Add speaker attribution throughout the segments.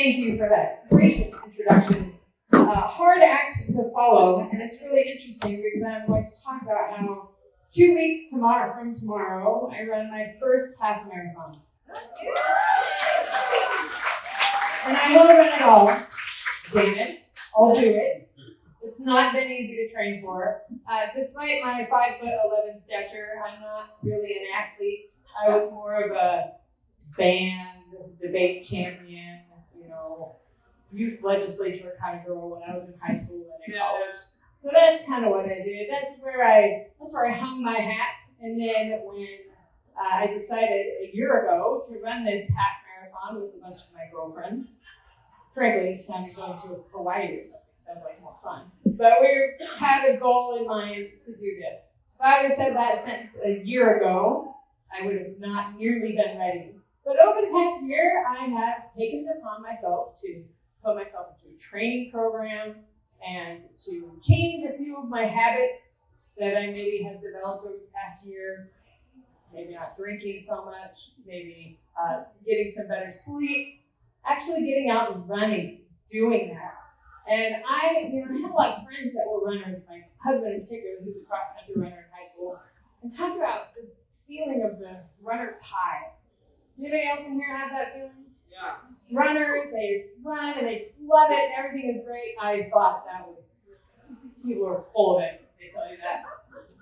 Speaker 1: Thank you for that gracious introduction. Hard act to follow, and it's really interesting because I'm going to talk about how 2 weeks from tomorrow, I run my first half marathon. And I will run it all. Damn it. I'll do it. It's not been easy to train for. Despite my 5'11" stature, I'm not really an athlete. I was more of a band, debate champion, youth legislature kind of girl when I was in high school and in college. So that's kind of what I did. That's where I hung my hat. And then when I decided a year ago to run this half marathon with a bunch of my girlfriends, frankly, it sounded going to Hawaii or something. Sounds like more fun. But we had a goal in mind to do this. If I would have said that sentence a year ago, I would have not nearly been ready. But over the past year, I have taken it upon myself to put myself into a training program and to change a few of my habits that I maybe have developed over the past year. Maybe not drinking so much, maybe getting some better sleep, actually getting out and running, doing that. And I had a lot of friends that were runners, my husband in particular, who's a cross-country runner in high school, and talked about this feeling of the runner's high. Anybody else in here have that feeling? Yeah. Runners, they run and they just love it and everything is great. I thought people are full of it, they tell you that.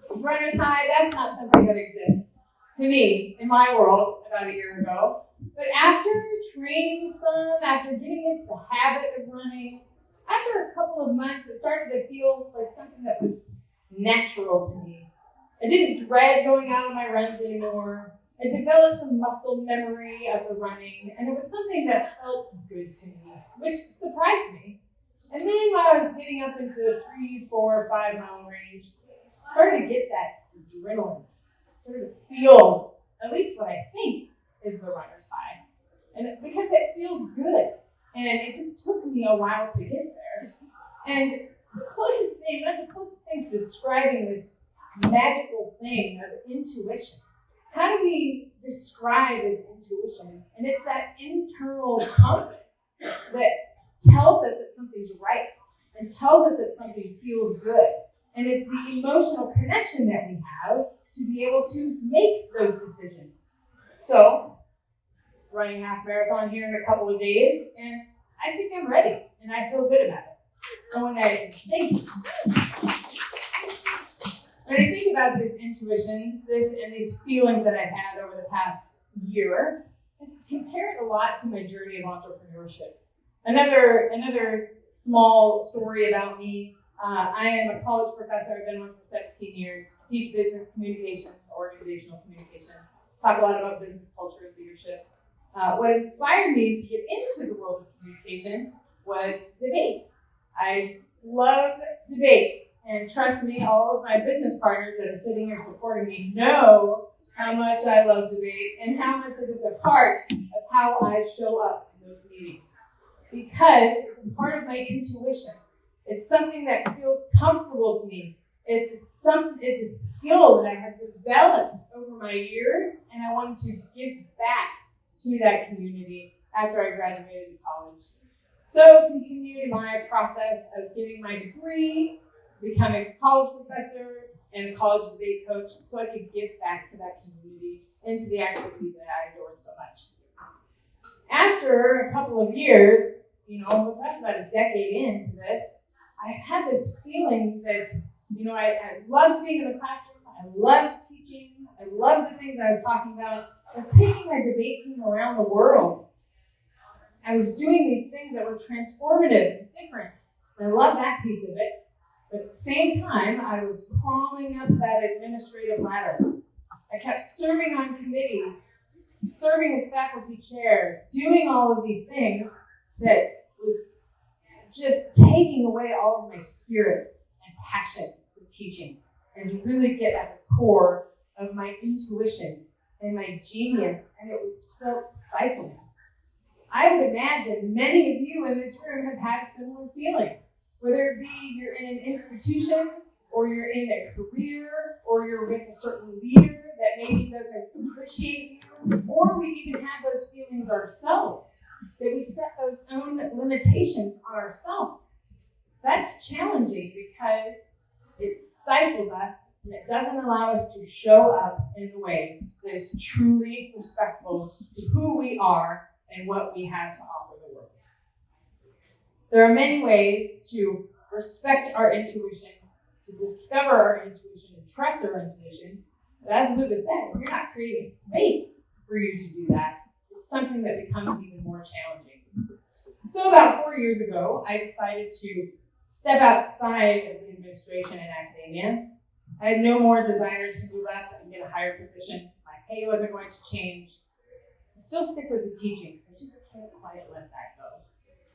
Speaker 1: Runner's high, that's not something that exists to me in my world about a year ago. But after training some, after getting into the habit of running, after a couple of months, it started to feel like something that was natural to me. I didn't dread going out on my runs anymore. I developed the muscle memory of the running, and it was something that felt good to me, which surprised me. And then when I was getting up into the 3, 4, 5 mile range, I started to get that adrenaline. I started to feel, at least what I think is the runner's high. And because it feels good, and it just took me a while to get there. And that's the closest thing to describing this magical thing of intuition. How do we describe this intuition? And it's that internal compass that tells us that something's right and tells us that something feels good. And it's the emotional connection that we have to be able to make those decisions. So, running half marathon here in a couple of days, and I think I'm ready, and I feel good about it. Thank you. When I think about this intuition, and these feelings that I've had over the past year, I compare it a lot to my journey of entrepreneurship. Another small story about me, I am a college professor. I've been one for 17 years. Teach business communication, organizational communication. Talk a lot about business culture and leadership. What inspired me to get into the world of communication was debate. I love debate, and trust me, all of my business partners that are sitting here supporting me know how much I love debate and how much it is a part of how I show up in those meetings. Because it's a part of my intuition. It's something that feels comfortable to me. It's a skill that I have developed over my years, and I wanted to give back to that community after I graduated college. So continued my process of getting my degree, becoming a college professor and a college debate coach so I could give back to that community and to the activity that I adored so much. After a couple of years, that's about a decade into this, I had this feeling that, I loved being in the classroom, I loved teaching, I loved the things I was talking about. I was taking my debate team around the world. I was doing these things that were transformative and different, and I loved that piece of it. But at the same time, I was crawling up that administrative ladder. I kept serving on committees, serving as faculty chair, doing all of these things that was just taking away all of my spirit and passion for teaching, and to really get at the core of my intuition and my genius, and it felt stifling. I would imagine many of you in this room have had a similar feeling, whether it be you're in an institution, or you're in a career, or you're with a certain leader that maybe doesn't appreciate you, or we even have those feelings ourselves that we set those own limitations on ourselves. That's challenging because it stifles us and it doesn't allow us to show up in a way that is truly respectful to who we are and what we have to offer the world. There are many ways to respect our intuition, to discover our intuition and trust our intuition. But as Luca said, if you're not creating space for you to do that, it's something that becomes even more challenging. So about 4 years ago, I decided to step outside of the administration and academia. I had no more desire to move up and get a higher position. My pay wasn't going to change. I still stick with the teaching, so I just can't quite let that go.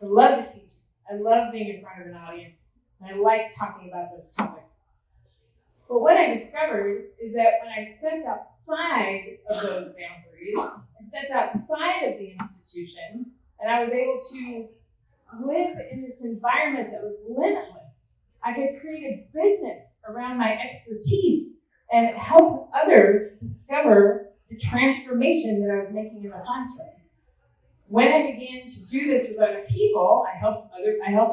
Speaker 1: I love the teaching. I love being in front of an audience, and I like talking about those topics. But what I discovered is that when I stepped outside of those boundaries, I stepped outside of the institution, and I was able to live in this environment that was limitless. I could create a business around my expertise and help others discover the transformation that I was making in the classroom. When I began to do this with other people, I help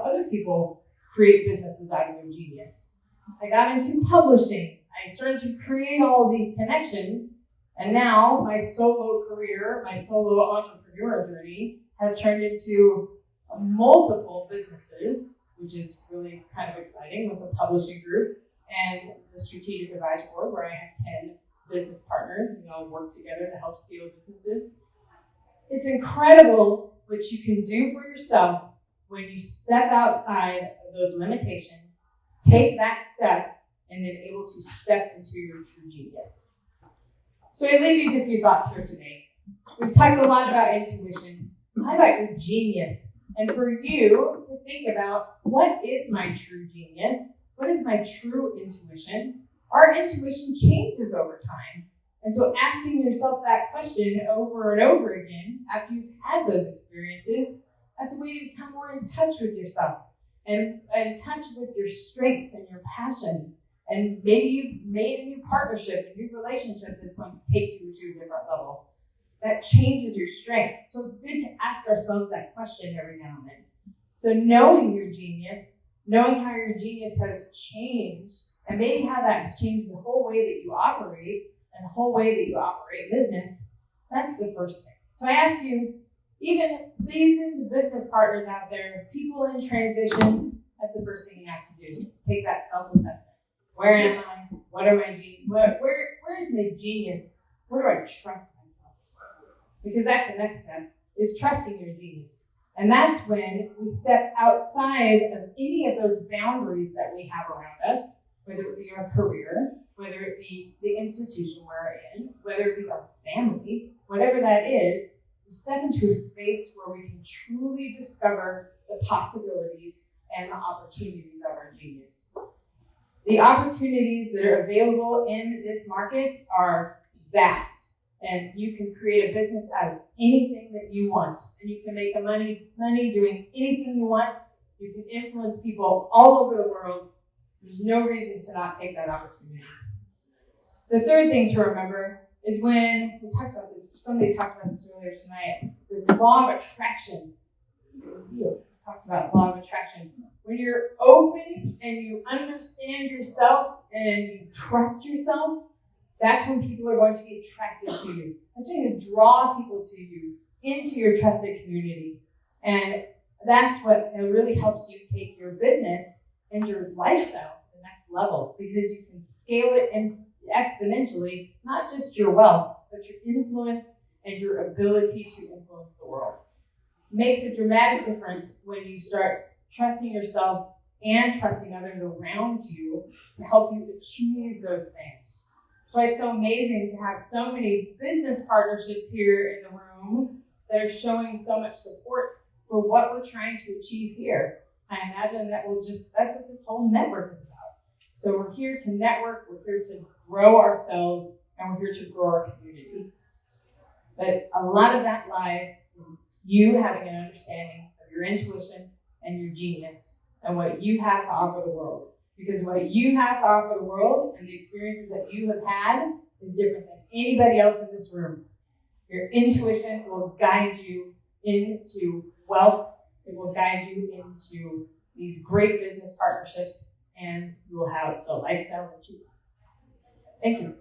Speaker 1: other people create businesses out of their genius. I got into publishing. I started to create all of these connections, and now my solo career, my solo entrepreneur journey has turned into multiple businesses, which is really kind of exciting, with the publishing group and the strategic advisory board, where I have 10 business partners. We all work together to help scale businesses. It's incredible what you can do for yourself when you step outside of those limitations, take that step, and then able to step into your true genius. So I leave you with a few thoughts here today. We've talked a lot about intuition. How about your genius? And for you to think about, what is my true genius? What is my true intuition? Our intuition changes over time. And so asking yourself that question over and over again after you've had those experiences, that's a way to become more in touch with yourself and in touch with your strengths and your passions. And maybe you've made a new partnership, a new relationship that's going to take you to a different level. That changes your strength. So it's good to ask ourselves that question every now and then. So knowing your genius, knowing how your genius has changed, and maybe how that's changed the whole way that you operate and the whole way that you operate business, that's the first thing. So I ask you, even seasoned business partners out there, people in transition, that's the first thing you have to do. Is take that self-assessment. Where am I? What are my genius? Where is my genius? Where do I trust myself? Because that's the next step, is trusting your genius. And that's when we step outside of any of those boundaries that we have around us, whether it be our career, whether it be the institution we're in, whether it be our family, whatever that is, we step into a space where we can truly discover the possibilities and the opportunities of our genius. The opportunities that are available in this market are vast. And you can create a business out of anything that you want. And you can make money doing anything you want. You can influence people all over the world. There's no reason to not take that opportunity. The third thing to remember is when we talked about this, somebody talked about this earlier tonight, this law of attraction. It was you. Talked about law of attraction. When you're open and you understand yourself and you trust yourself, that's when people are going to be attracted to you. That's when you draw people to you into your trusted community. And that's what really helps you take your business and your lifestyle to the next level, because you can scale it exponentially, not just your wealth, but your influence and your ability to influence the world. It makes a dramatic difference when you start trusting yourself and trusting others around you to help you achieve those things. That's why it's so amazing to have so many business partnerships here in the room that are showing so much support for what we're trying to achieve here. I imagine that's what this whole network is about. So we're here to network, we're here to grow ourselves, and we're here to grow our community. But a lot of that lies in you having an understanding of your intuition and your genius and what you have to offer the world. Because what you have to offer the world and the experiences that you have had is different than anybody else in this room. Your intuition will guide you into wealth. It will guide you into these great business partnerships, and you will have the lifestyle that you want. Thank you.